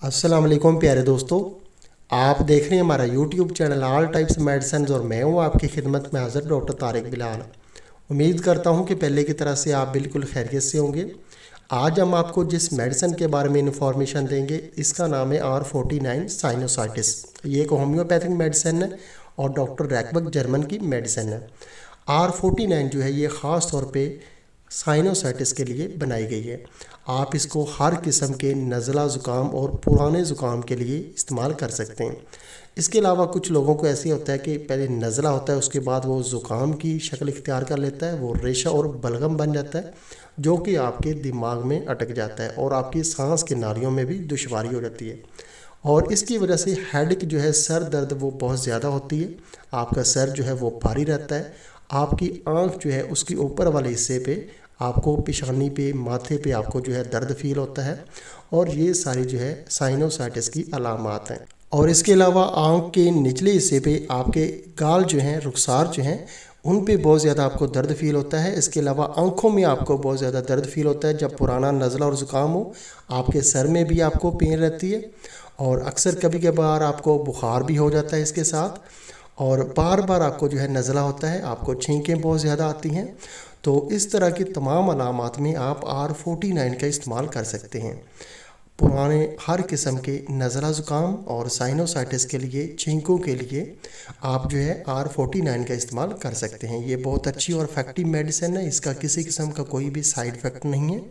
अस्सलाम वालेकुम प्यारे दोस्तों, आप देख रहे हैं हमारा YouTube channel all types medicine और मैं हूं आपकी खिदमत में हाज़िर डॉक्टर तारिक बिलाल। उम्मीद करता हूं कि पहले की तरह से आप बिल्कुल खैरियत से होंगे। आज हम आपको जिस मेडिसिन के बारे में इन्फॉर्मेशन देंगे इसका नाम है R49 साइनोसाइटिस। ये एक होम्योपैथिक मेडिसिन है और डॉक्टर रैकबर्ग जर्मन की मेडिसिन है। R49 जो है ये ख़ास तौर पे साइनोसाइटिस के लिए बनाई गई है। आप इसको हर किस्म के नज़ला ज़ुकाम और पुराने ज़ुकाम के लिए इस्तेमाल कर सकते हैं। इसके अलावा कुछ लोगों को ऐसे होता है कि पहले नज़ला होता है, उसके बाद वो ज़ुकाम की शक्ल इख्तियार कर लेता है, वो रेशा और बलगम बन जाता है जो कि आपके दिमाग में अटक जाता है और आपकी सांस की नालियों में भी दुश्वारी हो जाती है। और इसकी वजह से हेडेक जो है, सर दर्द वो बहुत ज़्यादा होती है। आपका सर जो है वो भारी रहता है। आपकी आँख जो है उसके ऊपर वाले हिस्से पे आपको पेशानी पे, माथे पे आपको जो है दर्द फील होता है और ये सारी जो है साइनोसाइटिस की अलामात हैं। और इसके अलावा आँख के निचले हिस्से पे आपके गाल जो हैं, रुखसार जो हैं, उन पे बहुत ज़्यादा आपको दर्द फील होता है। इसके अलावा आँखों में आपको बहुत ज़्यादा दर्द फील होता है जब पुराना नज़ला और ज़ुकाम हो। आपके सर में भी आपको पेन रहती है और अक्सर कभी कभार आपको बुखार भी हो जाता है इसके साथ, और बार बार आपको जो है नज़ला होता है, आपको छींकें बहुत ज़्यादा आती हैं। तो इस तरह की तमाम अलामात में आप R49 का इस्तेमाल कर सकते हैं। पुराने हर किस्म के नज़ला ज़ुकाम और साइनोसाइटिस के लिए, छींकों के लिए आप जो है R49 का इस्तेमाल कर सकते हैं। ये बहुत अच्छी और इफेक्टिव मेडिसिन है। इसका किसी किस्म का कोई भी साइड इफ़ेक्ट नहीं है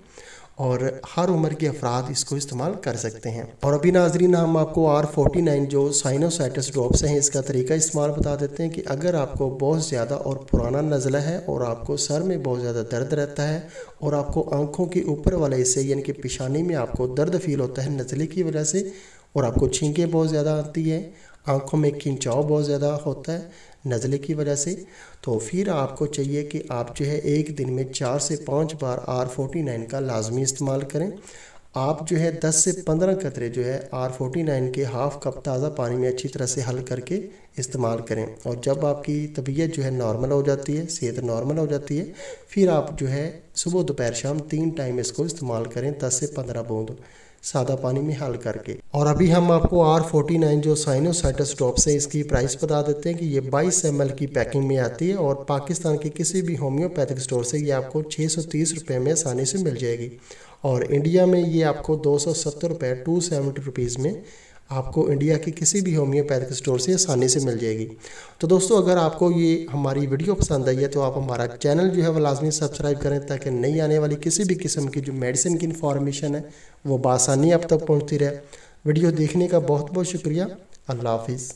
और हर उम्र के अफराद इसको इस्तेमाल कर सकते हैं। और अभी नाजरीन, हम आपको R49 जो साइनोसाइटिस ड्रॉप्स हैं इसका तरीका इस्तेमाल बता देते हैं कि अगर आपको बहुत ज़्यादा और पुराना नज़ला है और आपको सर में बहुत ज़्यादा दर्द रहता है और आपको आँखों के ऊपर वाले हिस्से यानी कि पेशानी में आपको दर्द फील होता है नज़ले की वजह से, और आपको छींकें बहुत ज़्यादा आती है, आँखों में खिंचाव बहुत ज़्यादा होता है नज़ले की वजह से, तो फिर आपको चाहिए कि आप जो है एक दिन में 4 से 5 बार R49 का लाजमी इस्तेमाल करें। आप जो है 10 से 15 कतरे जो है R49 के हाफ़ कप ताज़ा पानी में अच्छी तरह से हल करके इस्तेमाल करें। और जब आपकी तबीयत जो है नॉर्मल हो जाती है, सेहत नॉर्मल हो जाती है, फिर आप जो है सुबह दोपहर शाम 3 टाइम इसको इस्तेमाल करें 10 से 15 बूंद सादा पानी में हल करके। और अभी हम आपको R49 जो साइनोसाइटिस ड्रॉप्स है इसकी प्राइस बता देते हैं कि ये 22 ml की पैकिंग में आती है और पाकिस्तान के किसी भी होम्योपैथिक स्टोर से ये आपको 630 रुपये में आसानी से मिल जाएगी। और इंडिया में ये आपको 270 रुपये 270 रुपीज़ में आपको इंडिया के किसी भी होम्योपैथिक स्टोर से आसानी से मिल जाएगी। तो दोस्तों, अगर आपको ये हमारी वीडियो पसंद आई है तो आप हमारा चैनल जो है वो लाजमी सब्सक्राइब करें ताकि नई आने वाली किसी भी किस्म की जो मेडिसिन की इन्फॉर्मेशन है वो बआसानी आप तक पहुँचती रहे। वीडियो देखने का बहुत बहुत शुक्रिया। अल्लाह हाफिज़।